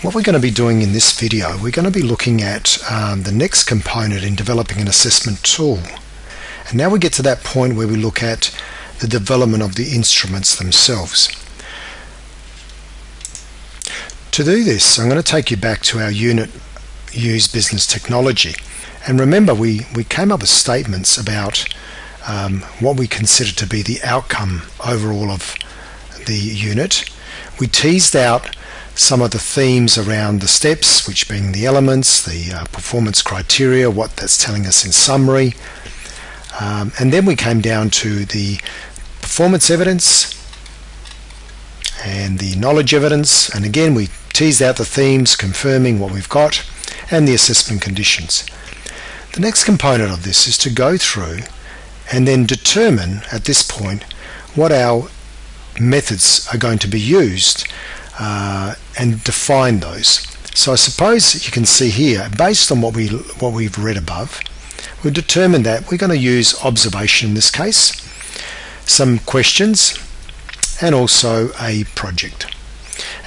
What we're going to be doing in this video, we're going to be looking at the next component in developing an assessment tool. And now we get to that point where we look at the development of the instruments themselves. To do this, I'm going to take you back to our unit Use Business Technology. And remember, we came up with statements about what we consider to be the outcome overall of the unit. We teased out some of the themes around the steps, which being the elements, the performance criteria, what that's telling us in summary. And then we came down to the performance evidence and the knowledge evidence. And again, we teased out the themes, confirming what we've got, and the assessment conditions. The next component of this is to go through and then determine at this point what our methods are going to be used and define those. So I suppose you can see here, based on what we've read above, we've determined that we're going to use observation in this case, some questions, and also a project.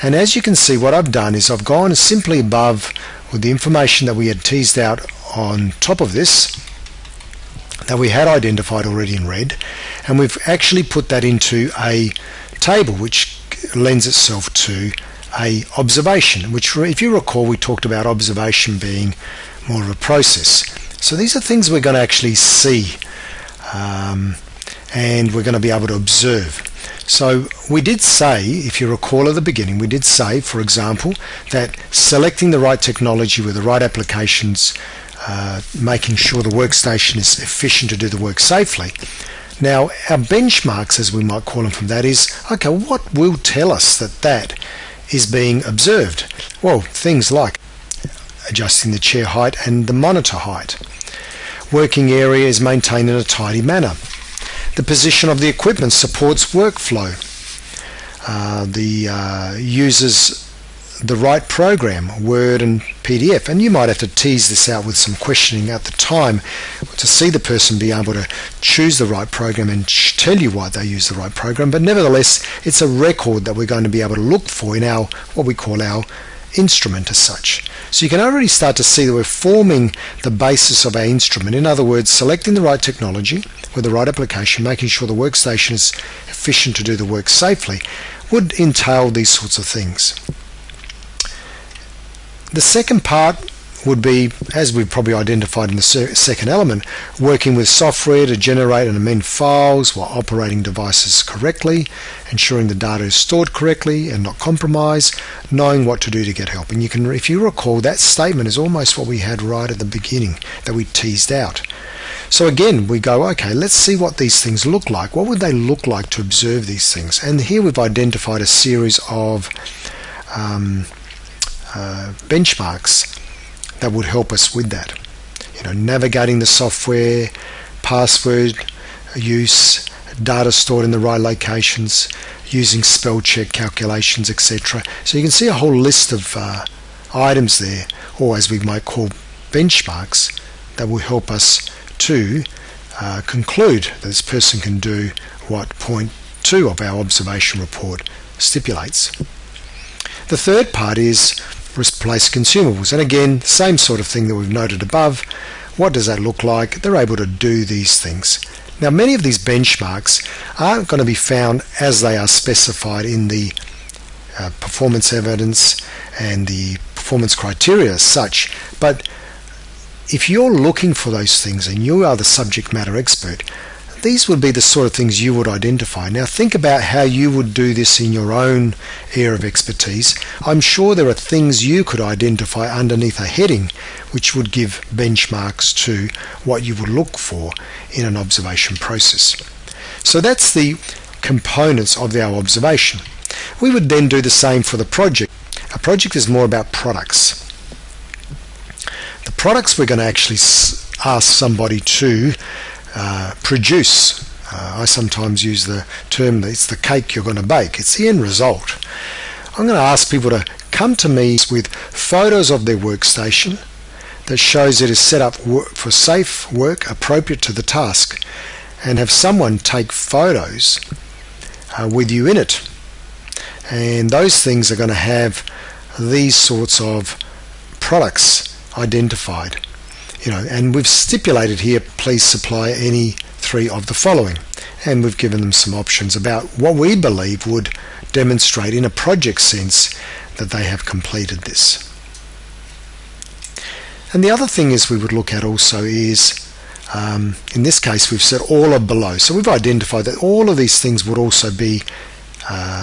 And as you can see, what I've done is I've gone simply above with the information that we had teased out on top of this, that we had identified already in red, and we've actually put that into a table which lends itself to a observation, which, if you recall, we talked about observation being more of a process. So these are things we're going to actually see, and we're going to be able to observe. So we did say, if you recall at the beginning, we did say, for example, that selecting the right technology with the right applications, making sure the workstation is efficient to do the work safely. Now, our benchmarks, as we might call them from that, is, okay, what will tell us that that is being observed? Well, things like adjusting the chair height and the monitor height. Working area is maintained in a tidy manner. The position of the equipment supports workflow. The uses the right program, Word and PDF, and you might have to tease this out with some questioning at the time to see the person be able to choose the right program and tell you why they use the right program. But nevertheless, it's a record that we're going to be able to look for in our, what we call our instrument as such. So you can already start to see that we're forming the basis of our instrument. In other words, selecting the right technology with the right application, making sure the workstation is efficient to do the work safely, would entail these sorts of things. The second part would be, as we've probably identified in the second element, working with software to generate and amend files while operating devices correctly, ensuring the data is stored correctly and not compromised, knowing what to do to get help. And you can, if you recall, that statement is almost what we had right at the beginning that we teased out. So again, we go, okay, let's see what these things look like. What would they look like to observe these things? And here we've identified a series of benchmarks that would help us with that. You know, navigating the software, password use, data stored in the right locations, using spell check calculations, etc. So you can see a whole list of items there, or as we might call benchmarks, that will help us to conclude that this person can do what point 2 of our observation report stipulates. The third part is replace consumables, and again, same sort of thing that we've noted above. What does that look like? They're able to do these things. Now, many of these benchmarks aren't going to be found as they are specified in the performance evidence and the performance criteria as such, but if you're looking for those things and you are the subject matter expert, these would be the sort of things you would identify. Now think about how you would do this in your own area of expertise. I'm sure there are things you could identify underneath a heading which would give benchmarks to what you would look for in an observation process. So that's the components of our observation. We would then do the same for the project. A project is more about products. The products we're going to actually ask somebody to produce. I sometimes use the term that it's the cake you're going to bake. It's the end result. I'm going to ask people to come to me with photos of their workstation that shows it is set up for safe work appropriate to the task, and have someone take photos with you in it. And those things are going to have these sorts of products identified. And we've stipulated here, please supply any 3 of the following, and we've given them some options about what we believe would demonstrate in a project sense that they have completed this. And the other thing is we would look at also is, in this case we've said all of below, so we've identified that all of these things would also be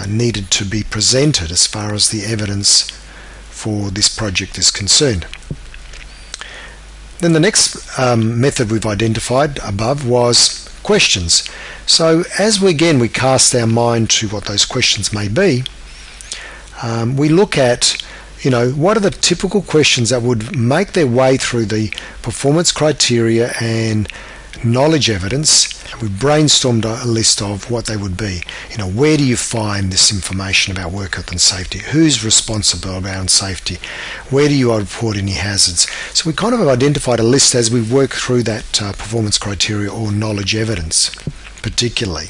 needed to be presented as far as the evidence for this project is concerned. Then the next method we've identified above was questions. So as we cast our mind to what those questions may be, we look at what are the typical questions that would make their way through the performance criteria and knowledge evidence. We brainstormed a list of what they would be. Where do you find this information about work health and safety? Who's responsible around safety? Where do you report any hazards? So we kind of have identified a list as we work through that performance criteria or knowledge evidence particularly.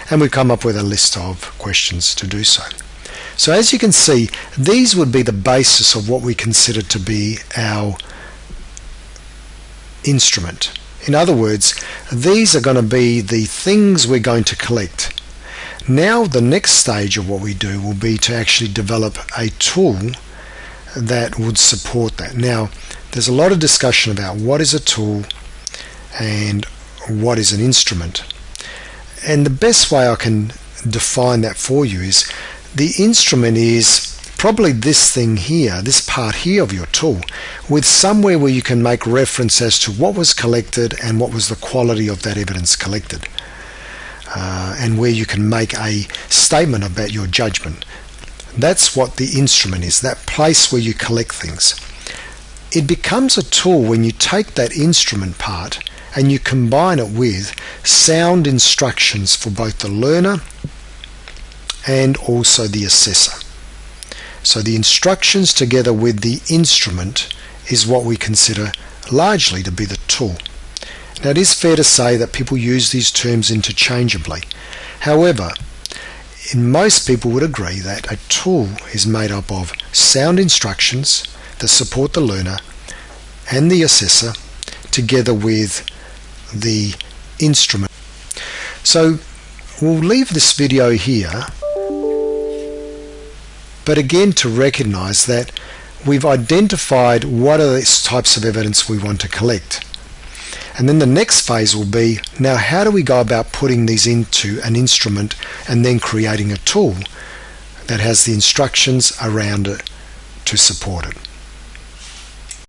And we've come up with a list of questions to do so. So as you can see, these would be the basis of what we consider to be our instrument. In other words, these are going to be the things we're going to collect. Now the next stage of what we do will be to actually develop a tool that would support that. Now there's a lot of discussion about what is a tool and what is an instrument. And the best way I can define that for you is the instrument is probably this thing here, this part here of your tool, with somewhere where you can make reference as to what was collected and what was the quality of that evidence collected, and where you can make a statement about your judgment. That's what the instrument is, that place where you collect things. It becomes a tool when you take that instrument part and you combine it with sound instructions for both the learner and also the assessor. So the instructions together with the instrument is what we consider largely to be the tool. Now it is fair to say that people use these terms interchangeably. However, most people would agree that a tool is made up of sound instructions that support the learner and the assessor together with the instrument. So we'll leave this video here, but again to recognize that we've identified what are the types of evidence we want to collect. And then the next phase will be, now how do we go about putting these into an instrument and then creating a tool that has the instructions around it to support it.